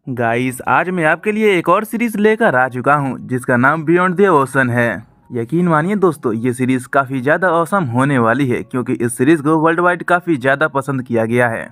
Guys, आज मैं आपके लिए एक और सीरीज लेकर आ चुका हूं जिसका नाम बियॉन्ड द ओशन है। यकीन मानिए दोस्तों, ये सीरीज काफी ज्यादा औसम होने वाली है क्योंकि इस सीरीज को वर्ल्ड वाइड काफी ज्यादा पसंद किया गया है।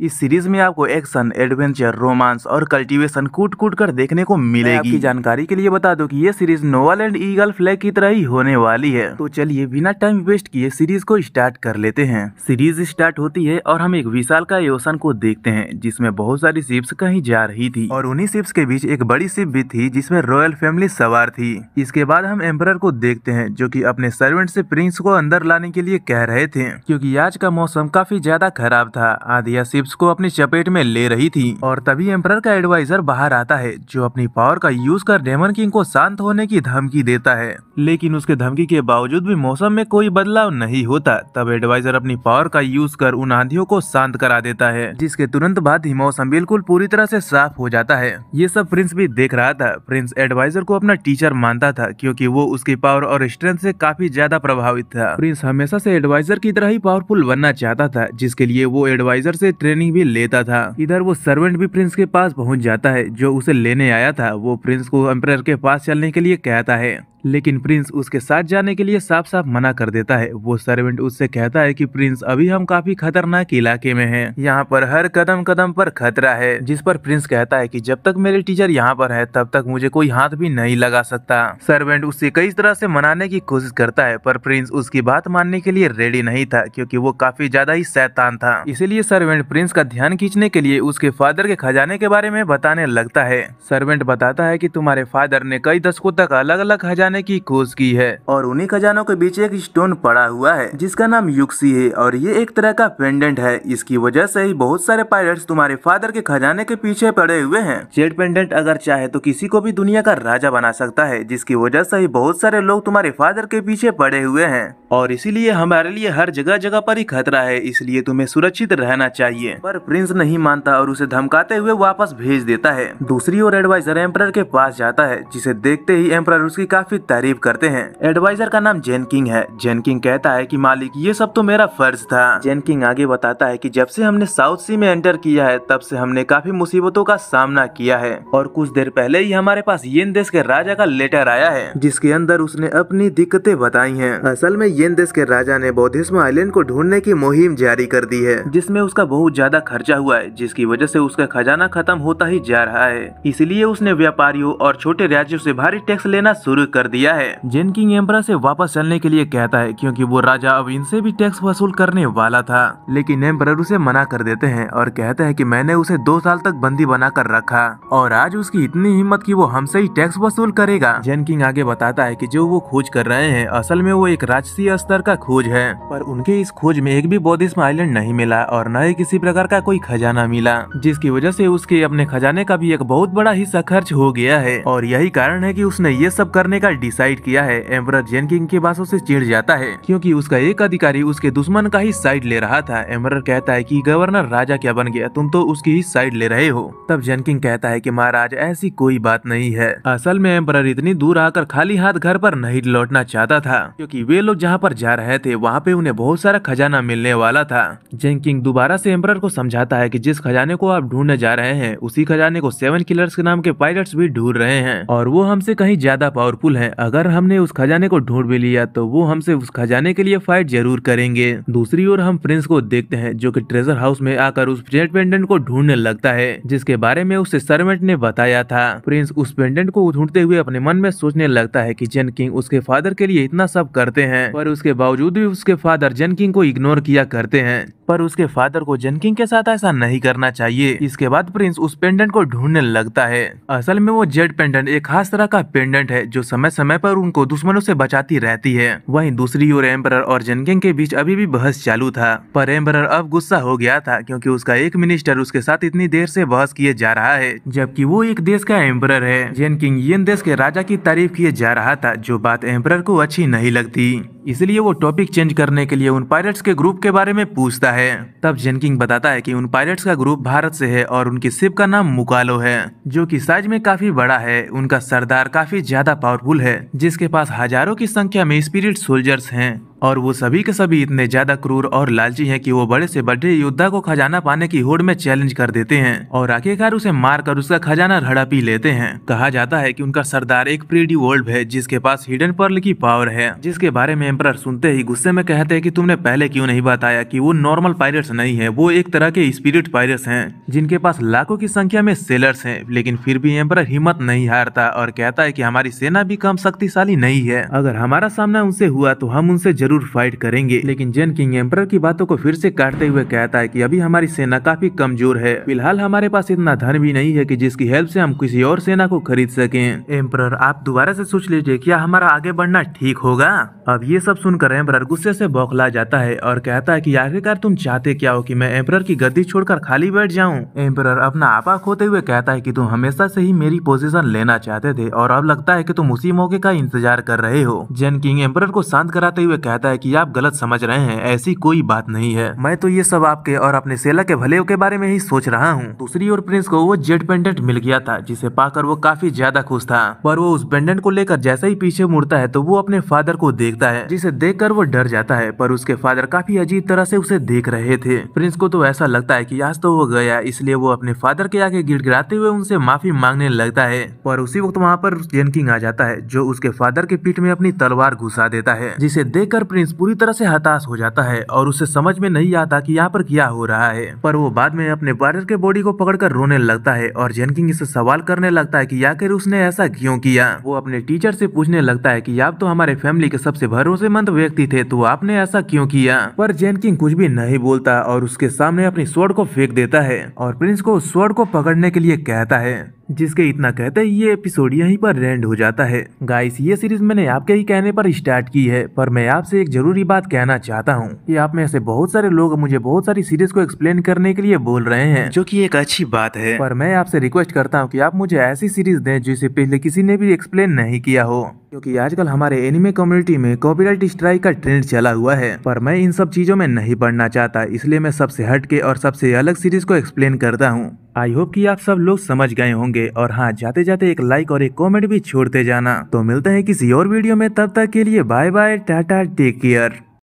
इस सीरीज में आपको एक्शन, एडवेंचर, रोमांस और कल्टीवेशन कूट कूट कर देखने को मिलेगी। आपकी जानकारी के लिए बता दूं कि ये series novel and eagle flag की तरह ही होने वाली है। तो चलिए बिना टाइम वेस्ट किए सीरीज को स्टार्ट कर लेते हैं। सीरीज स्टार्ट होती है और हम एक विशाल का ओशन को देखते हैं जिसमें बहुत सारी शिप्स कहीं जा रही थी और उन्हीं शिप्स के बीच एक बड़ी शिप भी थी जिसमें रॉयल फैमिली सवार थी। इसके बाद हम एम्परर को देखते हैं जो कि अपने सर्वेंट से प्रिंस को अंदर लाने के लिए कह रहे थे क्योंकि आज का मौसम काफी ज्यादा खराब था। आधिया को अपनी चपेट में ले रही थी और तभी एम्परर का एडवाइजर बाहर आता है जो अपनी पावर का यूज कर डेमन किंग को शांत होने की धमकी देता है। लेकिन उसके धमकी के बावजूद भी मौसम में कोई बदलाव नहीं होता। तब एडवाइजर अपनी पावर का यूज कर उन आंधियों को शांत करा देता है जिसके तुरंत बाद ही मौसम बिल्कुल पूरी तरह से साफ हो जाता है। ये सब प्रिंस भी देख रहा था। प्रिंस एडवाइजर को अपना टीचर मानता था क्योंकि वो उसकी पावर और स्ट्रेंथ से काफी ज्यादा प्रभावित था। प्रिंस हमेशा से एडवाइजर की तरह ही पावरफुल बनना चाहता था जिसके लिए वो एडवाइजर से ट्रेनिंग भी लेता था। इधर वो सर्वेंट भी प्रिंस के पास पहुंच जाता है जो उसे लेने आया था। वो प्रिंस को एम्परर के पास चलने के लिए कहता है लेकिन प्रिंस उसके साथ जाने के लिए साफ साफ मना कर देता है। वो सर्वेंट उससे कहता है कि प्रिंस अभी हम काफी खतरनाक इलाके में हैं। यहाँ पर हर कदम कदम पर खतरा है। जिस पर प्रिंस कहता है कि जब तक मेरे टीचर यहाँ पर है तब तक मुझे कोई हाथ भी नहीं लगा सकता। सर्वेंट उससे कई तरह से मनाने की कोशिश करता है पर प्रिंस उसकी बात मानने के लिए रेडी नहीं था क्योंकि वो काफी ज्यादा ही शैतान था। इसीलिए सर्वेंट प्रिंस का ध्यान खींचने के लिए उसके फादर के खजाने के बारे में बताने लगता है। सर्वेंट बताता है कि तुम्हारे फादर ने कई दशकों तक अलग अलग खजाने की खोज की है और उन्हीं खजानों के बीच एक स्टोन पड़ा हुआ है जिसका नाम युक्सी है और ये एक तरह का पेंडेंट है। इसकी वजह से ही बहुत सारे पायरेट्स तुम्हारे फादर के खजाने के पीछे पड़े हुए हैं। जेड पेंडेंट अगर चाहे तो किसी को भी दुनिया का राजा बना सकता है जिसकी वजह से ही बहुत सारे लोग तुम्हारे फादर के पीछे पड़े हुए हैं और इसीलिए हमारे लिए हर जगह जगह पर ही खतरा है, इसलिए तुम्हें सुरक्षित रहना चाहिए। पर प्रिंस नहीं मानता और उसे धमकाते हुए वापस भेज देता है। दूसरी ओर एडवाइजर एम्परर के पास जाता है जिसे देखते ही एम्परर उसकी काफी तारीफ करते हैं। एडवाइजर का नाम जेन किंग है। जेन किंग कहता है कि मालिक ये सब तो मेरा फर्ज था। जेन किंग आगे बताता है कि जब से हमने साउथ सी में एंटर किया है तब से हमने काफी मुसीबतों का सामना किया है और कुछ देर पहले ही हमारे पास येन देश के राजा का लेटर आया है जिसके अंदर उसने अपनी दिक्कतें बताई हैं। असल में येन देश के राजा ने बौद्धिज्म आइलैंड को ढूंढने की मुहिम जारी कर दी है जिसमें उसका बहुत ज्यादा खर्चा हुआ है जिसकी वजह से उसका खजाना खत्म होता ही जा रहा है। इसलिए उसने व्यापारियों और छोटे राज्यों से भारी टैक्स लेना शुरू कर दिया है। जेन किंग एम्परर से वापस चलने के लिए कहता है क्योंकि वो राजा अब इनसे भी टैक्स वसूल करने वाला था। लेकिन एम्परर उसे मना कर देते हैं और कहते हैं कि मैंने उसे 2 साल तक बंदी बना कर रखा और आज उसकी इतनी हिम्मत कि वो हमसे ही टैक्स वसूल करेगा। जेन किंग आगे बताता है कि जो वो खोज कर रहे हैं असल में वो एक राजसीय स्तर का खोज है पर उनके इस खोज में एक भी बौद्धिज्म आइलैंड नहीं मिला और न ही किसी प्रकार का कोई खजाना मिला जिसकी वजह से उसके अपने खजाने का भी एक बहुत बड़ा हिस्सा खर्च हो गया है और यही कारण है कि उसने ये सब करने का डिसाइड किया है। एम्परर जेन किंग की बातों से चिढ़ जाता है क्योंकि उसका एक अधिकारी उसके दुश्मन का ही साइड ले रहा था। एम्परर कहता है कि गवर्नर राजा क्या बन गया, तुम तो उसकी ही साइड ले रहे हो। तब जेन किंग कहता है कि महाराज ऐसी कोई बात नहीं है। असल में एम्परर इतनी दूर आकर खाली हाथ घर पर नहीं लौटना चाहता था क्योंकि वे लोग जहाँ पर जा रहे थे वहाँ पे उन्हें बहुत सारा खजाना मिलने वाला था। जेन किंग दोबारा से एम्परर को समझाता है कि जिस खजाने को आप ढूंढने जा रहे हैं उसी खजाने को 7 किलर्स के नाम के पायलट्स भी ढूंढ रहे हैं और वो हमसे कहीं ज्यादा पावरफुल हैं। अगर हमने उस खजाने को ढूंढ भी लिया तो वो हमसे उस खजाने के लिए फाइट जरूर करेंगे। दूसरी ओर हम प्रिंस को देखते हैं जो कि ट्रेजर हाउस में आकर उस जेड पेंडेंट को ढूंढने लगता है जिसके बारे में उसे सर्वेंट ने बताया था। प्रिंस उस पेंडेंट को ढूंढते हुए अपने मन में सोचने लगता है कि जेन किंग उसके फादर के लिए इतना सब करते हैं पर उसके बावजूद भी उसके फादर जेन किंग को इग्नोर किया करते हैं। पर उसके फादर को जेन किंग के साथ ऐसा नहीं करना चाहिए। इसके बाद प्रिंस उस पेंडेंट को ढूंढने लगता है। असल में वो जेड पेंडेंट एक खास तरह का पेंडेंट है जो समय समय पर उनको दुश्मनों से बचाती रहती है। वहीं दूसरी ओर एम्परर और जेन किंग के बीच अभी भी बहस चालू था पर एम्परर अब गुस्सा हो गया था क्योंकि उसका एक मिनिस्टर उसके साथ इतनी देर से बहस किए जा रहा है जबकि वो एक देश का एम्परर है। जेन किंग येन देश के राजा की तारीफ किए जा रहा था जो बात एम्परर को अच्छी नहीं लगती। इसलिए वो टॉपिक चेंज करने के लिए उन पायरेट्स के ग्रुप के बारे में पूछता है। तब जेन किंग बताता है कि उन पायरेट्स का ग्रुप भारत से है और उनकी शिप का नाम मुकालो है जो कि साइज में काफी बड़ा है। उनका सरदार काफी ज्यादा पावरफुल है जिसके पास हजारों की संख्या में स्पिरिट सोल्जर्स हैं और वो सभी के सभी इतने ज्यादा क्रूर और लालची हैं कि वो बड़े से बड़े योद्धा को खजाना पाने की होड़ में चैलेंज कर देते हैं और आखिरकार उसे मारकर उसका खजाना हड़प ही लेते हैं। कहा जाता है कि उनका सरदार एक प्रीटी वोल्फ है जिसके पास हिडन पर्ल की पावर है, जिसके बारे में एम्परर सुनते ही गुस्से में कहते हैं कि तुमने पहले क्यों नहीं बताया कि वो नॉर्मल पायरेट्स नहीं है, वो एक तरह के स्पिरिट पायरेट्स हैं जिनके पास लाखों की संख्या में सेलर्स हैं। लेकिन फिर भी एम्परर हिम्मत नहीं हारता और कहता है कि हमारी सेना भी कम शक्तिशाली नहीं है, अगर हमारा सामना उनसे हुआ तो हम उनसे जरूर फाइट करेंगे। लेकिन जेन किंग एम्परर की बातों को फिर से काटते हुए कहता है कि अभी हमारी सेना काफी कमजोर है, फिलहाल हमारे पास इतना धन भी नहीं है कि जिसकी हेल्प से हम किसी और सेना को खरीद सकें। एम्परर आप दोबारा से सोच लीजिए, क्या हमारा आगे बढ़ना ठीक होगा? अब ये सब सुनकर एम्परर गुस्से से बौखला जाता है और कहता है कि आखिरकार तुम चाहते क्या हो, कि मैं एम्परर की गद्दी छोड़कर खाली बैठ जाऊं? एम्परर अपना आपा खोते हुए कहता है कि तुम हमेशा से ही मेरी पोजीशन लेना चाहते थे और अब लगता है कि तुम उसी मौके का इंतजार कर रहे हो। जेन किंग एम्परर को शांत कराते हुए कहता है कि आप गलत समझ रहे हैं, ऐसी कोई बात नहीं है, मैं तो ये सब आपके और अपने सेला के भले के बारे में ही सोच रहा हूँ। दूसरी ओर प्रिंस को वो जेड पेंडेंट मिल गया था जिसे पाकर वो काफी ज्यादा खुश था, पर वो उस पेंडेंट को लेकर जैसे ही पीछे मुड़ता है तो वो अपने फादर को देखता है, जिसे देखकर वो डर जाता है। पर उसके फादर काफी अजीब तरह से उसे देख रहे थे। प्रिंस को तो ऐसा लगता है कि आज तो वो गया, इसलिए वो अपने फादर के आगे गिड़गिड़ाते हुए उनसे माफी मांगने लगता है। पर उसी वक्त वहाँ पर जेन किंग आ जाता है जो उसके फादर के पीठ में अपनी तलवार घुसा देता है, जिसे देखकर प्रिंस पूरी तरह से हताश हो जाता है और उसे समझ में नहीं आता कि यहाँ पर क्या हो रहा है। पर वो बाद में अपने फादर के बॉडी को पकड़कर रोने लगता है और जेन किंग इससे सवाल करने लगता है कि आखिर उसने ऐसा क्यों किया। वो अपने टीचर से पूछने लगता है कि आप तो हमारे फैमिली के सबसे भरोसेमंद व्यक्ति थे, तो आपने ऐसा क्यों किया? पर जेन किंग कुछ भी नहीं बोलता और उसके सामने अपनी स्वॉर्ड को फेंक देता है और प्रिंस को उस स्वॉर्ड को पकड़ने के लिए कहता है। जिसके इतना कहते ही ये एपिसोड यहीं पर एंड हो जाता है। गाइस, ये सीरीज मैंने आपके ही कहने पर स्टार्ट की है, पर मैं आपसे एक जरूरी बात कहना चाहता हूँ कि आप में से बहुत सारे लोग मुझे बहुत सारी सीरीज को एक्सप्लेन करने के लिए बोल रहे हैं, जो कि एक अच्छी बात है। पर मैं आपसे रिक्वेस्ट करता हूँ कि आप मुझे ऐसी सीरीज दें जिसे पहले किसी ने भी एक्सप्लेन नहीं किया हो, क्योंकि आजकल हमारे एनिमे कम्युनिटी में कॉपीराइट स्ट्राइक का ट्रेंड चला हुआ है। पर मैं इन सब चीजों में नहीं पढ़ना चाहता, इसलिए मैं सबसे हटके और सबसे अलग सीरीज को एक्सप्लेन करता हूँ। आई होप कि आप सब लोग समझ गए होंगे। और हाँ, जाते जाते एक लाइक और एक कमेंट भी छोड़ते जाना। तो मिलते हैं किसी और वीडियो में, तब तक के लिए bye bye, tata, take care.